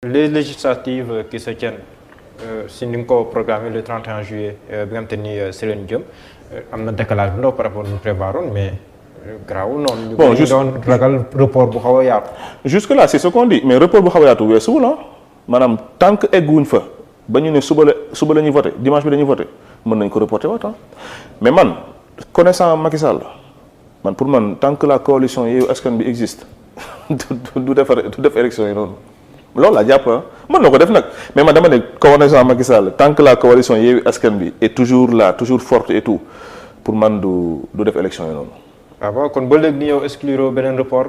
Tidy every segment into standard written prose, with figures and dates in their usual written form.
Les législatives qui se tiennent si ni nga ko programmé le 31 juillet bi nga xam te ni si leen jëm am na décalage bu ndaw par rapport ñu prévoiroon mais garaawul noonu. bon ñu doon ragal report bu xaw a yaatu. jusque là c'est ce qu'on dit mais report bu xaw a yaatu weesuwul ah maanaam tant que egguwuñ fa ba ñu ne suba la ñuy voté dimanche bi dañuy voté mën nañ ko reporter waat mais man connaissant Macky Sall man pour man tant que la coalition Yewwi Askan Wi existe du def élection yi noonu. loolu laa jàpp mën na ko def nag mais man dama ne connaissant Macky Sall tant que la coalition Yewwi Askan Wi est toujours là toujours forte et tout pour man du def élection yi noonu. waaw bon kon ba léegi ni yow exclure beneen report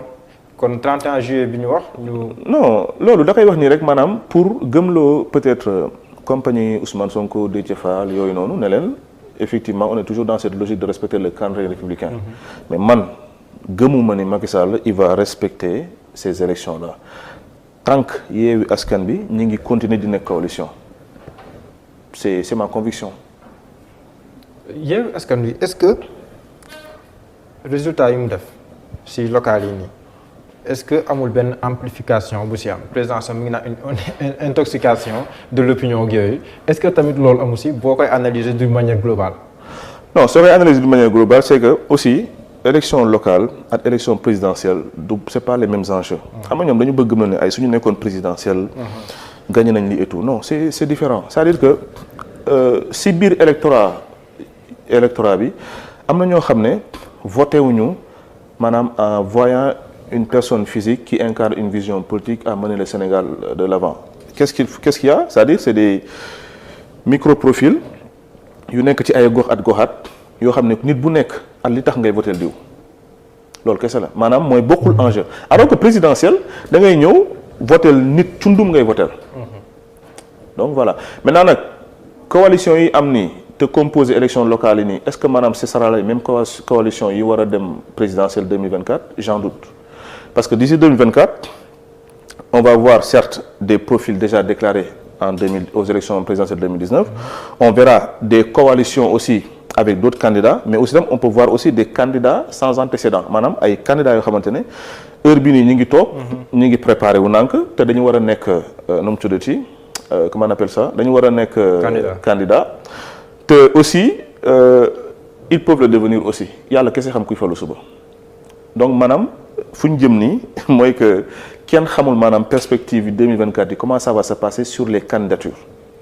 kon 31 juillet bi ñu wax ñu. non loolu da koy wax nii rek maanaam pour gëmloo peut-être compagnie Ousmane Sonko Déthié Fall yooyu noonu ne leen effectivement on est toujours dans cette logique de respecter le calendrier républicain. mais man gëmuma ni Macky Sall il va respecter ces élections là. tant que Yewwi Askan Wi ñu ngi continuer di nekk coalition c'est ma conviction. Yewwi Askan Wi est-ce que résultat yi mu def si local yi nii est-ce que amul benn amplification bu si am président sax mi ngi naan une intoxication de l'opinion ak yooyu est-ce que tamit loolu amu si boo koy analyser d'une manière globale. non soo koy analyser d'une manière globale c'est que aussi. élection locale ak élection présidentielle du c'est pas les mêmes enjeux. xam nga ñoom dañu bëgg mën ne ay suñu nekkoon présidentielle. gagné nañ li et tout non c'est différent c'est-à-dire que si biir électorat bi am na ñoo xam ne voté wuñu maanaam en voyant une personne physique qui incarne une vision politique à mener le Sénégal de l'avant. qu'est-ce qu'il y a c'est-à-dire c'est des micro-profils yu nekk ci ay gox at goxaat yoo xam ne nit bu nekk. ak li tax ngay voter diw loolu kese la maanaam mooy bokkul enjeu alors que présidentiel da ngay ñëw voter nit cundum ngay voter donc voilà maintenant nag coalition yi am nii te composé élection locale yi nii est-ce que maanaam ce sera la même coalition yi war a dem présidentielle 2024 j'en doute parce que d'ici 2024 on va voir certes des profils déjà déclarés aux élections présidentielles 2019 on verra des coalitions aussi avec d'autres candidats mais aussi on peut voir aussi des candidats sans antécédent maanaam ay candidats yoo xamante ne heure bi nii ñu ngi toog ñu ngi préparé wu nànk te dañu war a nekk nu mu tuddati comment on appelle ça dañu war a nekk candidat te aussi ils peuvent le devenir aussi yàlla kese xam kuy falu suba donc maanaam fu ñu jëm nii mooy que kenn xamul maanaam perspective yi 2024 yi comment ça va se passer sur les candidatures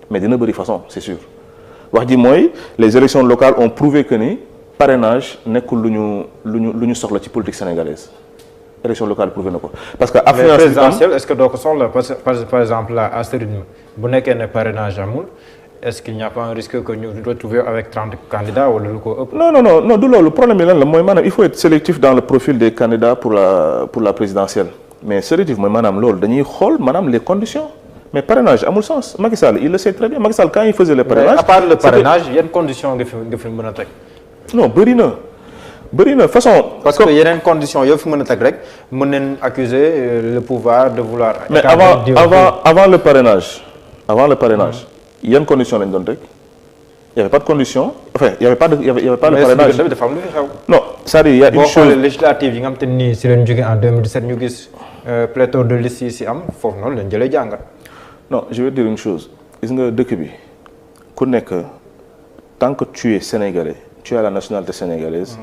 mais dina bëri façon c'est sûr wax ji mooy les élections locales ont prouvé que ni parrainage nekkul lu ñu soxla ci politique sénégalaise élection locale prouvé na ko parce que affluence présidentielle est-ce que doo ko soxla parce que par exemple là à ce rythme bu nekkee ne parrainage amul est-ce qu'il n'y a pas un risque que ñu retrouver avec 30 candidats wala lu ko ëpp. non du loolu problème bi lan la mooy maanaam il faut être sélectif dans le profil des candidats pour la présidentielle mais sélectif mooy maanaam loolu dañuy xool maanaam les conditions. mais parrainage amul sens Macky Sall il le sait très bien Macky Sall quand il faisait le parrainage. mais à part le parrainage yan conditions nga fi mën a teg. non bëri na façon. parce que yeneen conditions yoo fi mën a teg rek mën nañ accuser le pouvoir de vouloir. mais avant le parrainage yan conditions lañ doon teg y avait pas de condition enfin y avait pas le parrainage. mais dafa am lu fi xew. non c'est-à-dire y a une chose boo xoolee législative yi nga xam te ni si leen jógee en 2017 ñu gis pléthore de listes yi si am foofu noonu lañ jëlee jàngat. non je vais dire une chose gis nga dëkk bi ku nekk tant que tu es sénégalais tu as la nationalité sénégalaise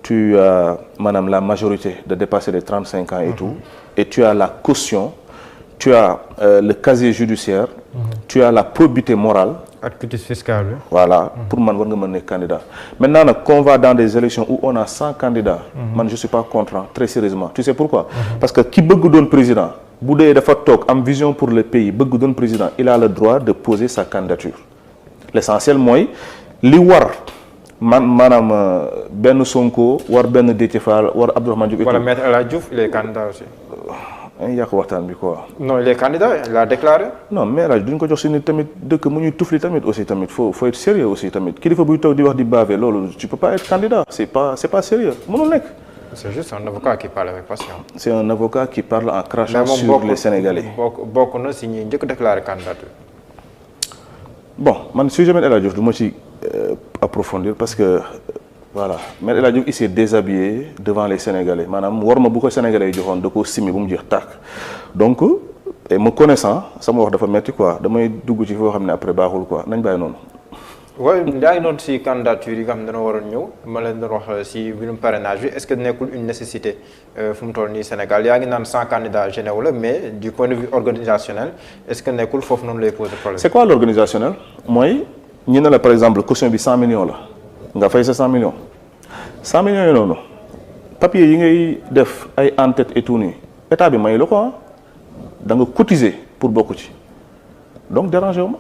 tu as maanaam la majorité de dépasser les 35 ans et tout et tu as la caution tu as le casier judiciaire tu as la probité morale ak quitus fiscal bi. voilà pour man war nga mën nekk candidat maintenant nag qu'on va dans des élections où on a 100 candidats man je suis pas contre très sérieusement tu sais pourquoi parce que ki bëgg doon président bu dee dafa toog am vision pour le pays bëgg doon président il a le droit de poser sa candidature l'essentiel mooy li war maanaam benn Sonko war benn Déthié Fall war Abdourahmane Diouf. wala Maître El Hadji Diouf il est candidat aussi. dañuy yàq waxtaan bi quoi. non il est candidat il a déclaré. non mais El Hadji duñ ko jox si nit tamit dëkk mu ñuy tufli tamit aussi tamit faut être sérieux aussi tamit kilifa buy toog di wax di bavé loolu tu peux pas être candidat c'est pas sérieux mënul nekk. c'est juste un avocat qui parle avec passion. c'est un avocat qui parle en crachant sur les Sénégalais. bokk na si ñi njëkk déclaré candidature. bon man si jamais El Hadji Diouf du ma ci approfondir parce que voilà mais El Hadji Diouf il s'est déshabillé devant les Sénégalais maanaam war ma bu ko Sénégalais yi joxoon da koo simi bu mu jeex tàkk donc et me connaissant sama wax dafa metti quoi damay dugg ci foo xam ne après baaxul quoi nañ bàyyi noonu. waaye yaa ngi doon si candidature yi nga xam ne dana waroon ñëw ma leen doon wax si mbirum parrainage bi est-ce que nekkul une nécessité fu mu toll nii Sénégal yaa ngi naan 100 candidats généraux la mais du point de vue organisationnel est-ce que nekkul foofu noonu lay poser problème. c'est quoi l'organisationnel mooy ñu ne la par exemple caution bi 100 millions la nga fay sa 100 millions 100 millions yi noonu papier yi ngay def ay en-tête et tout nii état bi may la ko da nga cotiser pour bokk ci donc dérangé wu ma